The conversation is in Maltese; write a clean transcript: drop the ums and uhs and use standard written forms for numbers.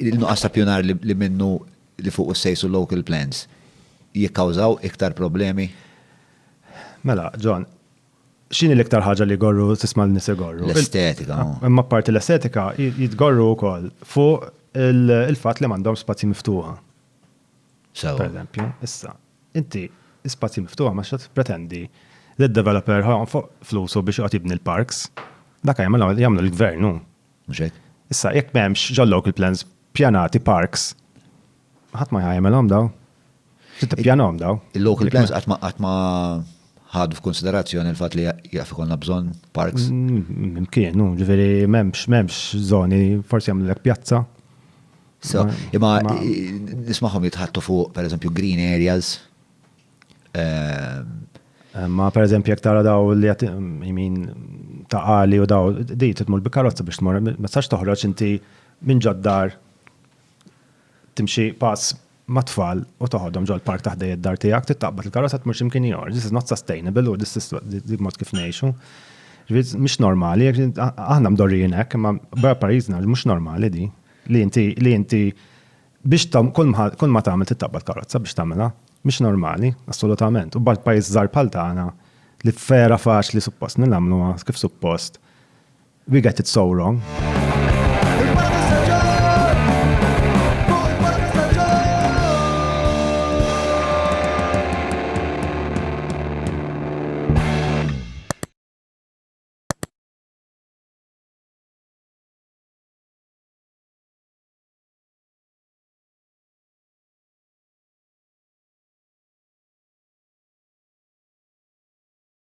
il-nuqqas ta' pjonar li minnu li fuq sejsu local plans jikkawżaw iktar problemi? Mela, John, x'inhi l-iktar ħaġa li gorru tisma' l-nies igorru? L-estetika. Imma parti l-estetika jitgorru wkoll fuq il-fatt li m'għandhom spazji miftuħa. Per eżempju, issa, inti spazji miftuħa ma x'qed pretendi li d-developer fuq flusu biex qed jibni l-parks. Dak jagħmlu l-gvernu. Mhux hekk? Issa jekk m'hemmx ġol local plans pjanati parks, ħadd ma jagħmelhom daw. Tippjanhom daw. Il-local plans qatt ma ħadu f'konsiderazzjoni il-fatt li jaf ikollna bżonn parks. Mimkien, ġifieri m'hemmx żoni forsi jagħmlulek pjazza. Imma nisma'hom jitħattu fuq pereżempju green areas. Ma pereżempju jekk tara daw li jimin ta' qali u daw di titmur bi-karozza biex tmur, ma tistax toħroġ inti minn ġoddar timxi pass ma' tfal u toħodhom ġol park taħdej id-dar tiegħek tittaqbad il-karozza tmur x'imkien ieħor. This is not sustainable u this is mod kif ngħixu. Mhix normali, aħna mdorrijin hekk, imma barra pajjiżna mhux normali di. Li inti biex kull ma tagħmel tittaqbad karozza biex tagħmilha, mhix normali, assolutament. U bħal pajjiż żgħar bħal tagħna li vera faċli suppost nagħmluha kif suppost. We get it so wrong.